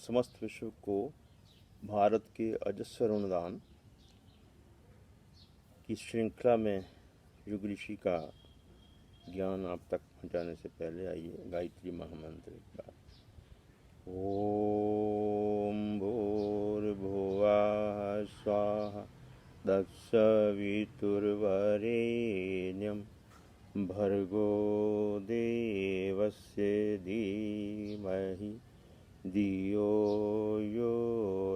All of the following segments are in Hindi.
समस्त विश्व को भारत के अजस्र अनुदान की श्रृंखला में युग ऋषि का ज्ञान आप तक पहुँचाने से पहले आइए गायत्री महामंत्र एक बार। ओम भूर्भुवः स्वाहा तत्सवितुर्वरेण्यं भर्गो देवस्य धीमहि धियो यो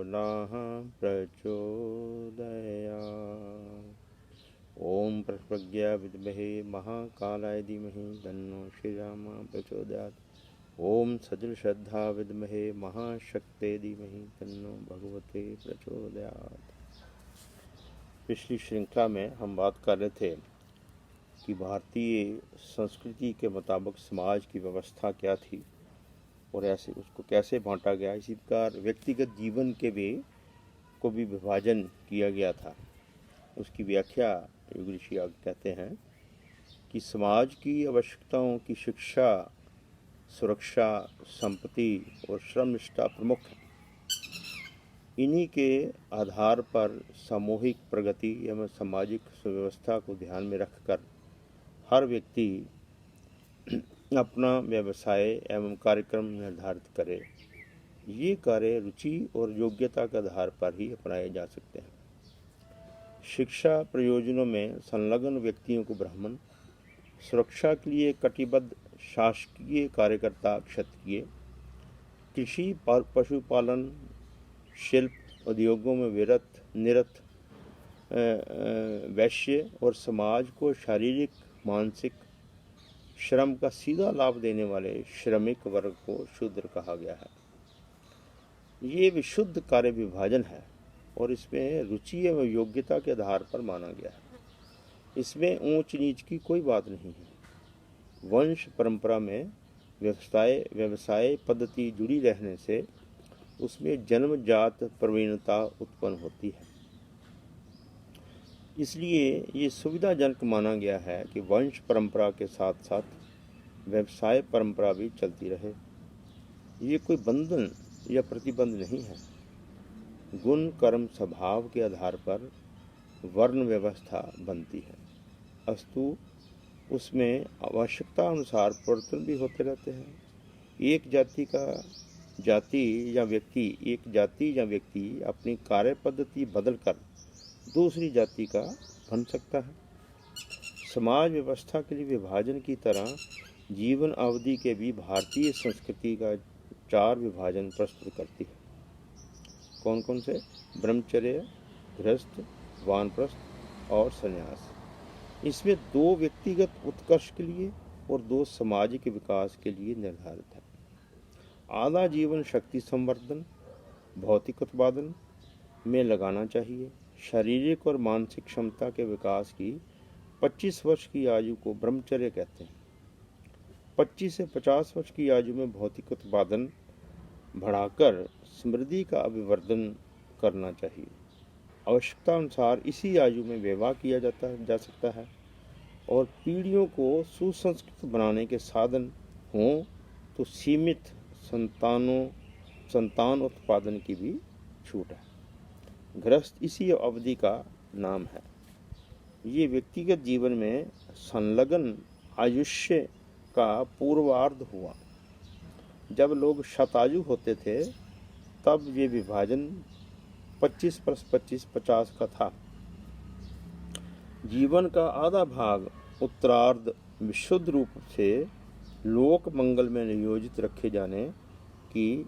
नः प्रचोदयात्। ओम प्रज्ञा विद्महे महाकालाय धीमहि तन्नो श्रीरामः प्रचोदयात्। ओम सजल श्रद्धा विद्महे महाशक्ते धीमहि तन्नो भगवते प्रचोदयात्। पिछली श्रृंखला में हम बात कर रहे थे कि भारतीय संस्कृति के मुताबिक समाज की व्यवस्था क्या थी और ऐसे उसको कैसे बांटा गया। इसी प्रकार व्यक्तिगत जीवन के को भी विभाजन किया गया था। उसकी व्याख्या युग ऋषि कहते हैं कि समाज की आवश्यकताओं की शिक्षा, सुरक्षा, संपत्ति और श्रम निष्ठा प्रमुख है। इन्हीं के आधार पर सामूहिक प्रगति एवं सामाजिक सुव्यवस्था को ध्यान में रखकर हर व्यक्ति अपना व्यवसाय एवं कार्यक्रम निर्धारित करे। ये कार्य रुचि और योग्यता के आधार पर ही अपनाए जा सकते हैं। शिक्षा प्रयोजनों में संलग्न व्यक्तियों को ब्राह्मण, सुरक्षा के लिए कटिबद्ध शासकीय कार्यकर्ता क्षत्रिय, कृषि पशुपालन शिल्प उद्योगों में निरत वैश्य और समाज को शारीरिक मानसिक श्रम का सीधा लाभ देने वाले श्रमिक वर्ग को शूद्र कहा गया है। ये विशुद्ध कार्य विभाजन है और इसमें रुचि एवं योग्यता के आधार पर माना गया है। इसमें ऊंच नीच की कोई बात नहीं है। वंश परंपरा में व्यवसाय पद्धति जुड़ी रहने से उसमें जन्मजात प्रवीणता उत्पन्न होती है। इसलिए ये सुविधाजनक माना गया है कि वंश परंपरा के साथ साथ व्यवसाय परंपरा भी चलती रहे। ये कोई बंधन या प्रतिबंध नहीं है। गुण कर्म स्वभाव के आधार पर वर्ण व्यवस्था बनती है, अस्तु उसमें आवश्यकता अनुसार परिवर्तन भी होते रहते हैं। एक जाति या व्यक्ति अपनी कार्य पद्धति बदलकर दूसरी जाति का बन सकता है। समाज व्यवस्था के लिए विभाजन की तरह जीवन अवधि के भी भारतीय संस्कृति का 4 विभाजन प्रस्तुत करती है। कौन कौन से? ब्रह्मचर्य, गृहस्थ, वानप्रस्थ और संन्यास। इसमें 2 व्यक्तिगत उत्कर्ष के लिए और 2 सामाजिक विकास के लिए निर्धारित है। आधा जीवन शक्ति संवर्धन, भौतिक उत्पादन में लगाना चाहिए। शारीरिक और मानसिक क्षमता के विकास की 25 वर्ष की आयु को ब्रह्मचर्य कहते हैं। 25 से 50 वर्ष की आयु में भौतिक उत्पादन बढ़ाकर समृद्धि का अभिवर्धन करना चाहिए। आवश्यकता अनुसार इसी आयु में विवाह किया जा सकता है और पीढ़ियों को सुसंस्कृत बनाने के साधन हों तो सीमित संतान उत्पादन की भी छूट है। गृहस्थ इसी अवधि का नाम है। ये व्यक्तिगत जीवन में संलग्न आयुष्य का पूर्वार्ध हुआ। जब लोग शतायु होते थे तब ये विभाजन 25 + 25 50 का था। जीवन का आधा भाग उत्तरार्ध विशुद्ध रूप से लोक मंगल में नियोजित रखे जाने की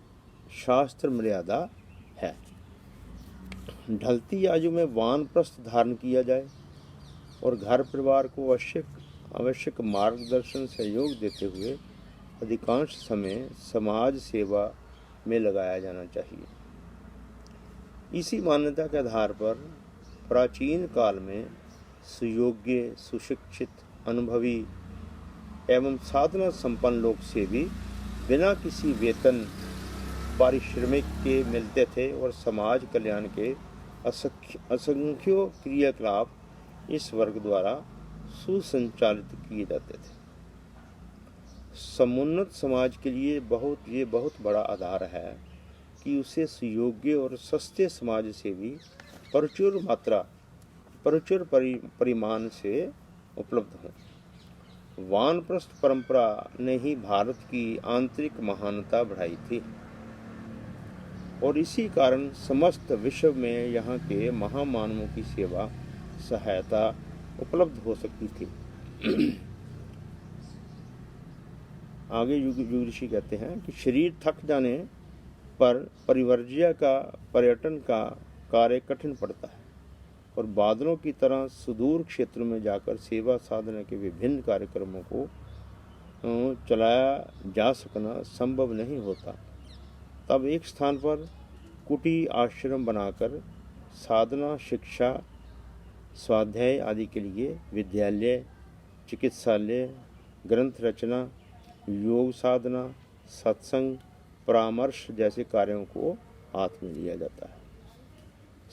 शास्त्र मर्यादा है। ढलती आयु में वानप्रस्थ धारण किया जाए और घर परिवार को आवश्यक मार्गदर्शन सहयोग देते हुए अधिकांश समय समाज सेवा में लगाया जाना चाहिए। इसी मान्यता के आधार पर प्राचीन काल में सुयोग्य, सुशिक्षित, अनुभवी एवं साधना संपन्न लोग से भी बिना किसी वेतन पारिश्रमिक के मिलते थे और समाज कल्याण के असंख्यों क्रियाकलाप इस वर्ग द्वारा सुसंचालित किए जाते थे। समुन्नत समाज के लिए ये बहुत बड़ा आधार है कि उसे सुयोग्य और सस्ते समाज से भी प्रचुर परिमाण से उपलब्ध हों। वानप्रस्थ परंपरा ने ही भारत की आंतरिक महानता बढ़ाई थी और इसी कारण समस्त विश्व में यहाँ के महामानवों की सेवा सहायता उपलब्ध हो सकती थी। आगे युग ऋषि कहते हैं कि शरीर थक जाने पर परिवर्ज्य का पर्यटन का कार्य कठिन पड़ता है और बादलों की तरह सुदूर क्षेत्रों में जाकर सेवा साधना के विभिन्न कार्यक्रमों को चलाया जा सकना संभव नहीं होता। तब एक स्थान पर कुटी आश्रम बनाकर साधना, शिक्षा, स्वाध्याय आदि के लिए विद्यालय, चिकित्सालय, ग्रंथ रचना, योग साधना, सत्संग, परामर्श जैसे कार्यों को हाथ में लिया जाता है।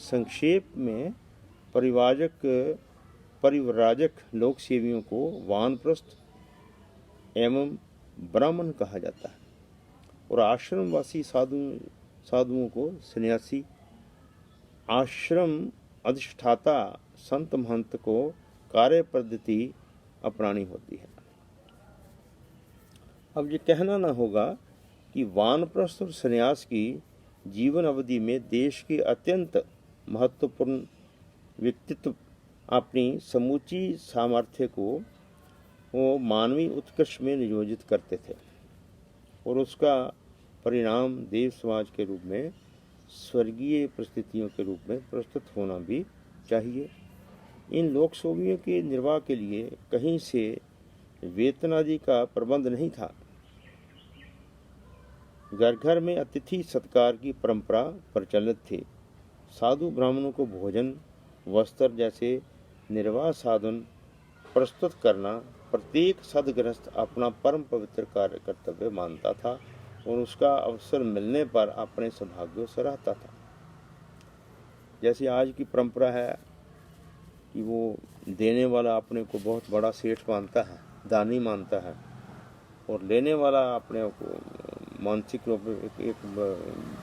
संक्षेप में परिव्राजक लोक सेवियों को वानप्रस्थ एवं ब्राह्मण कहा जाता है और आश्रमवासी साधुओं को सन्यासी, आश्रम अधिष्ठाता संत महंत को कार्य पद्धति अपनानी होती है। अब ये कहना न होगा कि वानप्रस्थ और सन्यास की जीवन अवधि में देश के अत्यंत महत्वपूर्ण व्यक्तित्व अपनी समूची सामर्थ्य को वो मानवीय उत्कर्ष में नियोजित करते थे और उसका परिणाम देव समाज के रूप में स्वर्गीय परिस्थितियों के रूप में प्रस्तुत होना भी चाहिए। इन लोक सेवियों के निर्वाह के लिए कहीं से वेतन आदि का प्रबंध नहीं था। घर घर में अतिथि सत्कार की परंपरा प्रचलित थी। साधु ब्राह्मणों को भोजन, वस्त्र जैसे निर्वाह साधन प्रस्तुत करना प्रत्येक सदगृहस्थ अपना परम पवित्र कार्य कर्तव्य मानता था और उसका अवसर मिलने पर अपने सौभाग्यों से रहता था। जैसे आज की परंपरा है कि वो देने वाला अपने को बहुत बड़ा सेठ मानता है, दानी मानता है, और लेने वाला अपने को मानसिक रूप में एक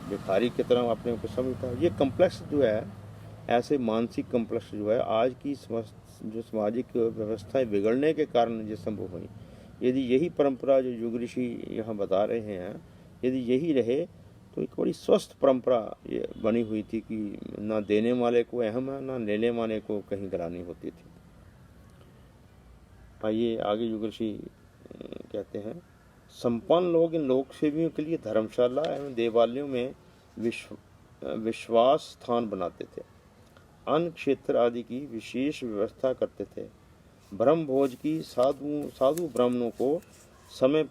भिखारी की तरह अपने को समझता है। ये कम्प्लेक्स जो है, ऐसे मानसिक कम्प्लेक्स जो है आज की जो सामाजिक व्यवस्थाएं बिगड़ने के कारण ये संभव हुई। यदि यही परंपरा जो युग ऋषि यहाँ बता रहे हैं, यदि यही रहे तो एक बड़ी स्वस्थ परंपरा ये बनी हुई थी कि ना देने वाले को अहम है, ना लेने वाले को कहीं गिरानी होती थी। आइए आगे युग ऋषि कहते हैं, संपन्न लोग इन लोक सेवियों के लिए धर्मशाला एवं देवालयों में विश्वास स्थान बनाते थे, अन्न क्षेत्र आदि की विशेष व्यवस्था करते थे। ब्रह्म भोज की साधु ब्राह्मणों को समय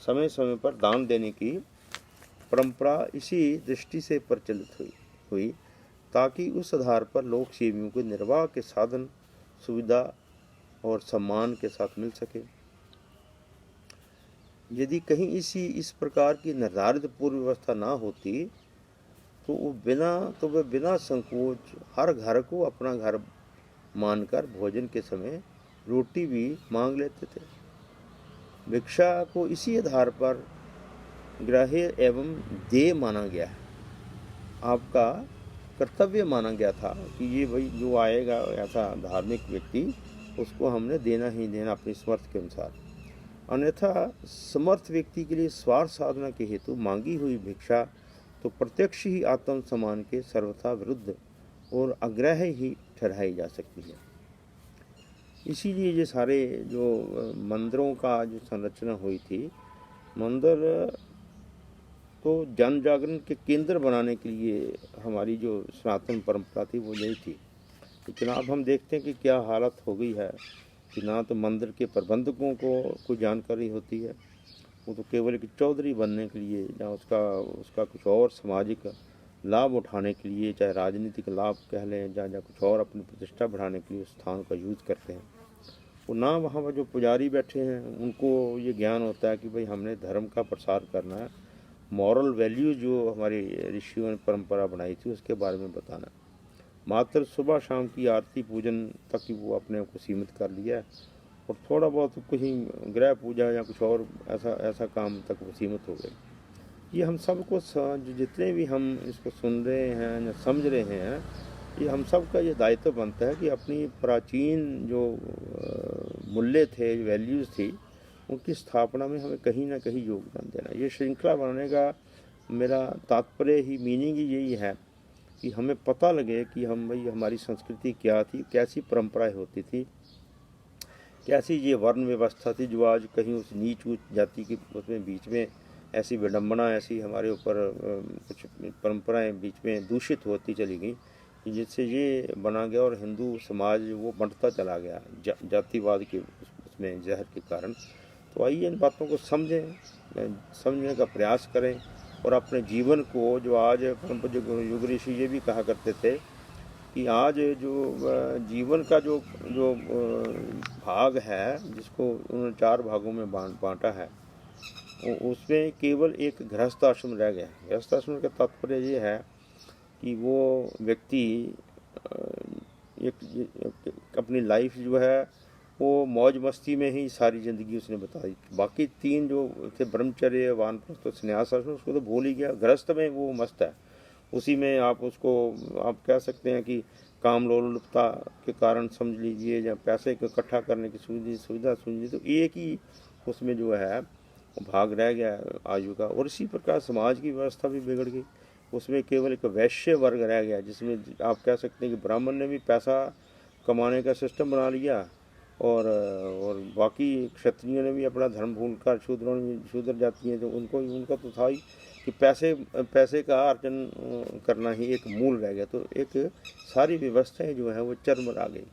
समय पर दान देने की परंपरा इसी दृष्टि से प्रचलित हुई ताकि उस आधार पर लोक सेवियों के निर्वाह के साधन, सुविधा और सम्मान के साथ मिल सके। यदि कहीं इस प्रकार की निर्धारित पूर्व व्यवस्था ना होती तो वे बिना संकोच हर घर को अपना घर मानकर भोजन के समय रोटी भी मांग लेते थे। भिक्षा को इसी आधार पर ग्राह्य एवं देय माना गया है। आपका कर्तव्य माना गया था कि ये भाई जो आएगा ऐसा धार्मिक व्यक्ति, उसको हमने देना ही देना अपनी समर्थ के अनुसार। अन्यथा समर्थ व्यक्ति के लिए स्वार्थ साधना के हेतु मांगी हुई भिक्षा तो प्रत्यक्ष ही आत्म सम्मान के सर्वथा विरुद्ध और अग्राह्य ही ठहराई जा सकती है। इसीलिए ये सारे जो मंदिरों का जो संरचना हुई थी, मंदिर को जन जागरण के केंद्र बनाने के लिए हमारी जो सनातन परंपरा थी वो यही थी। लेकिन अब हम देखते हैं कि क्या हालत हो गई है कि ना तो मंदिर के प्रबंधकों को कोई जानकारी होती है, वो तो केवल एक चौधरी बनने के लिए या उसका कुछ और सामाजिक लाभ उठाने के लिए, चाहे राजनीतिक लाभ कह लें या कुछ और अपनी प्रतिष्ठा बढ़ाने के लिए उस स्थान का यूज़ करते हैं। वो ना वहाँ पर जो पुजारी बैठे हैं उनको ये ज्ञान होता है कि भाई हमने धर्म का प्रसार करना है, मॉरल वैल्यू जो हमारी ऋषियों ने परंपरा बनाई थी उसके बारे में बताना। मात्र सुबह शाम की आरती पूजन तक ही वो अपने को सीमित कर लिया है और थोड़ा बहुत कहीं गृह पूजा या कुछ और ऐसा काम तक वो सीमित हो गए। ये हम सबको जितने भी हम इसको सुन रहे हैं या समझ रहे हैं, ये हम सब का ये दायित्व बनता है कि अपनी प्राचीन जो मूल्य थे, वैल्यूज़ थी, उनकी स्थापना में हमें कहीं ना कहीं योगदान देना। ये श्रृंखला बनाने का मेरा तात्पर्य ही, मीनिंग ही यही है कि हमें पता लगे कि हम भाई हमारी संस्कृति क्या थी, कैसी परंपराएं होती थी, कैसी ये वर्ण व्यवस्था थी जो आज कहीं उस नीच ऊंच जाति की उसमें बीच में ऐसी विडम्बना, ऐसी हमारे ऊपर कुछ परंपराएं बीच में दूषित होती चली गई, जिससे ये बना गया और हिंदू समाज वो बढ़ता चला गया जातिवाद के उसमें जहर के कारण। तो आइए इन बातों को समझने का प्रयास करें और अपने जीवन को, जो आज परम पूज्य युग ऋषि ये भी कहा करते थे कि आज जो जीवन का जो जो भाग है, जिसको उन्होंने 4 भागों में बांटा है, उसमें केवल एक गृहस्थ आश्रम रह गया। गृहस्थ आश्रम का तात्पर्य ये है कि वो व्यक्ति एक अपनी लाइफ जो है वो मौज मस्ती में ही सारी ज़िंदगी उसने बताई। बाकी 3 जो थे, ब्रह्मचर्य, वानप्रस्थ और संन्यास आश्रम, उसको तो भूल ही गया। गृहस्थ में वो मस्त है, उसी में आप उसको आप कह सकते हैं कि काम लोलुपता के कारण समझ लीजिए, या पैसे को इकट्ठा करने की सुविधा समझ लीजिए, तो एक ही उसमें जो है भाग रह गया आयु का। और इसी प्रकार समाज की व्यवस्था भी बिगड़ गई, उसमें केवल एक वैश्य वर्ग रह गया, जिसमें आप कह सकते हैं कि ब्राह्मण ने भी पैसा कमाने का सिस्टम बना लिया और बाकी क्षत्रियों ने भी अपना धर्म भूलकर, शूद्र जाति हैं तो उनका तो था ही कि पैसे का अर्जन करना ही एक मूल रह गया। तो एक सारी व्यवस्थाएं जो है वो चरमरा गई।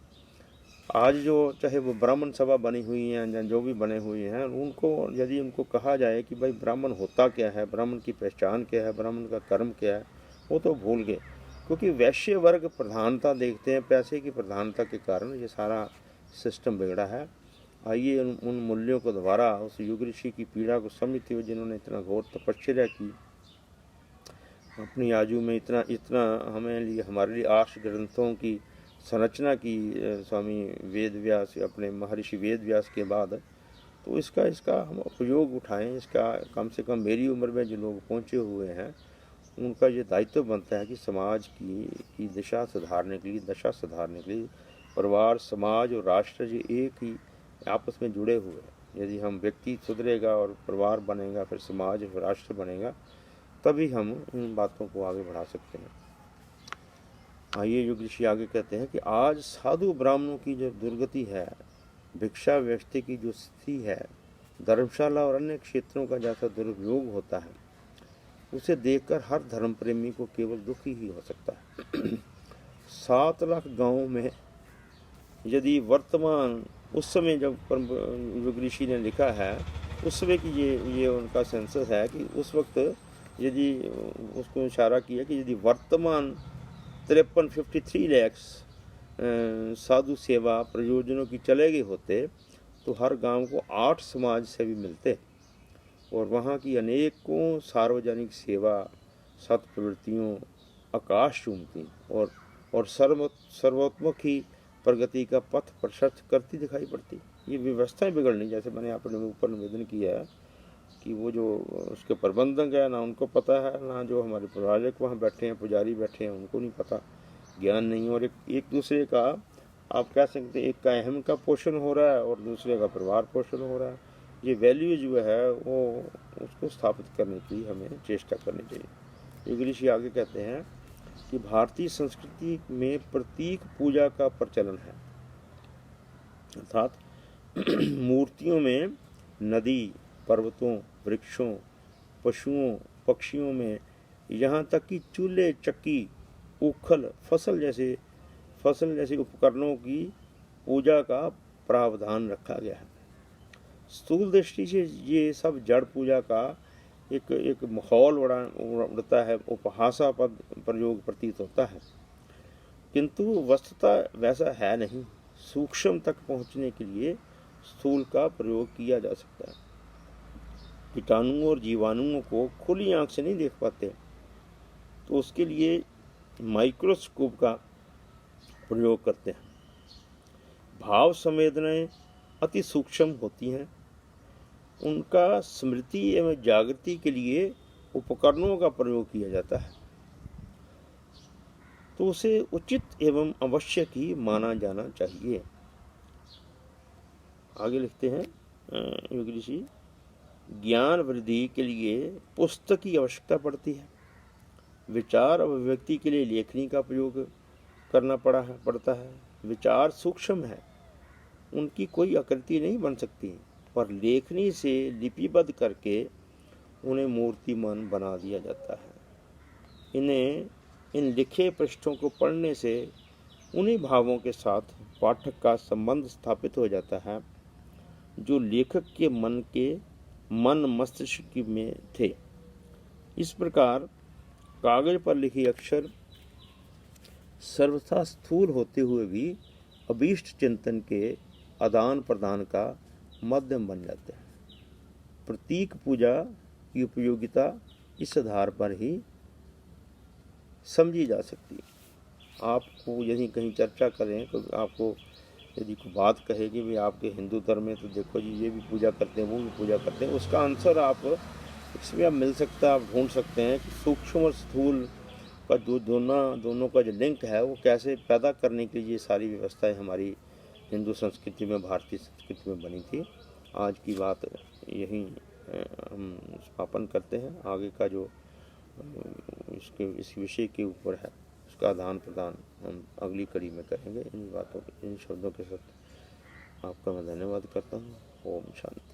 आज जो चाहे वो ब्राह्मण सभा बनी हुई हैं या जो भी बने हुए हैं, उनको यदि उनको कहा जाए कि भाई ब्राह्मण होता क्या है, ब्राह्मण की पहचान क्या है, ब्राह्मण का कर्म क्या है, वो तो भूल गए, क्योंकि वैश्य वर्ग प्रधानता देखते हैं, पैसे की प्रधानता के कारण ये सारा सिस्टम बिगड़ा है। आइए उन मूल्यों को दोबारा, उस युग ऋषि की पीड़ा को समझते हुए, जिन्होंने इतना घोर तपश्चर्या की, अपनी आयु में इतना हमारे लिए आर्ष ग्रंथों की संरचना की स्वामी वेद व्यास, अपने महर्षि वेद व्यास के बाद, तो इसका हम उपयोग उठाएं। इसका कम से कम मेरी उम्र में जो लोग पहुँचे हुए हैं, उनका ये दायित्व बनता है कि समाज की दशा सुधारने के लिए परिवार, समाज और राष्ट्र ये एक ही आपस में जुड़े हुए हैं। यदि हम व्यक्ति सुधरेगा और परिवार बनेगा, फिर समाज और राष्ट्र बनेगा, तभी हम इन बातों को आगे बढ़ा सकते हैं। आइए युग ऋषि आगे कहते हैं कि आज साधु ब्राह्मणों की जो दुर्गति है, भिक्षा व्यवस्था की जो स्थिति है, धर्मशाला और अन्य क्षेत्रों का जैसा दुरुपयोग होता है, उसे देखकर हर धर्म प्रेमी को केवल दुखी ही हो सकता है। 7 लाख गाँवों में यदि वर्तमान, उस समय जब युग ऋषि ने लिखा है, उस समय की ये उनका सेंसस है कि उस वक्त यदि उसको इशारा किया कि यदि वर्तमान 53 लाख साधु सेवा प्रयोजनों की चले गए होते, तो हर गांव को 8 समाज सेवी मिलते और वहाँ की अनेकों सार्वजनिक सेवा सत्प्रवृत्तियों आकाश चूमती और सर्वोत्मुखी प्रगति का पथ प्रशस्त करती दिखाई पड़ती। ये व्यवस्थाएं बिगड़नी, जैसे मैंने अपने ऊपर निवेदन किया है कि वो जो उसके प्रबंधक है, ना उनको पता है, ना जो हमारे प्रवाचक वहाँ बैठे हैं, पुजारी बैठे हैं, उनको नहीं पता, ज्ञान नहीं। और एक दूसरे का, आप कह सकते हैं, एक का अहम का पोषण हो रहा है और दूसरे का परिवार पोषण हो रहा है। ये वैल्यू जो है वो उसको स्थापित करने की हमें चेष्टा करनी चाहिए। युग ऋषि आगे कहते हैं कि भारतीय संस्कृति में प्रतीक पूजा का प्रचलन है, अर्थात मूर्तियों में नदी, पर्वतों, वृक्षों, पशुओं, पक्षियों में, यहाँ तक कि चूल्हे, चक्की, उखल, फसल जैसे उपकरणों की पूजा का प्रावधान रखा गया है। स्थूल दृष्टि से ये सब जड़ पूजा का एक माहौल उड़ता है, उपहासापद प्रयोग प्रतीत होता है, किंतु वस्तुतः वैसा है नहीं। सूक्ष्म तक पहुँचने के लिए स्थूल का प्रयोग किया जा सकता है। कीटाणुओं और जीवाणुओं को खुली आंख से नहीं देख पाते, तो उसके लिए माइक्रोस्कोप का प्रयोग करते हैं। भाव संवेदनाएं अति सूक्ष्म होती हैं, उनका स्मृति एवं जागृति के लिए उपकरणों का प्रयोग किया जाता है तो उसे उचित एवं आवश्यक ही माना जाना चाहिए। आगे लिखते हैं योगी ऋषि, ज्ञान वृद्धि के लिए पुस्तक की आवश्यकता पड़ती है। विचार अभिव्यक्ति के लिए लेखनी का प्रयोग करना पड़ता है। विचार सूक्ष्म है, उनकी कोई आकृति नहीं बन सकती, पर लेखनी से लिपिबद्ध करके उन्हें मूर्तिमान बना दिया जाता है। इन लिखे पृष्ठों को पढ़ने से उन्हीं भावों के साथ पाठक का संबंध स्थापित हो जाता है जो लेखक के मन मस्तिष्क में थे। इस प्रकार कागज पर लिखे अक्षर सर्वथा स्थूल होते हुए भी अभीष्ट चिंतन के आदान प्रदान का माध्यम बन जाते हैं। प्रतीक पूजा की उपयोगिता इस आधार पर ही समझी जा सकती है। आपको यदि कहीं चर्चा करें तो आपको यदि कोई बात कहे कि भाई आपके हिंदू धर्म में तो देखो जी ये भी पूजा करते हैं वो भी पूजा करते हैं, उसका आंसर आप इसमें आप मिल सकता है, आप ढूंढ सकते हैं कि सूक्ष्म और स्थूल का जो दोनों का जो लिंक है वो कैसे पैदा करने के लिए ये सारी व्यवस्थाएं हमारी हिंदू संस्कृति में, भारतीय संस्कृति में बनी थी। आज की बात यहीं हम समापन करते हैं। आगे का जो इस विषय के ऊपर है उसका आदान प्रदान हम अगली कड़ी में करेंगे। इन शब्दों के साथ आपका मैं धन्यवाद करता हूँ। ओम शांति।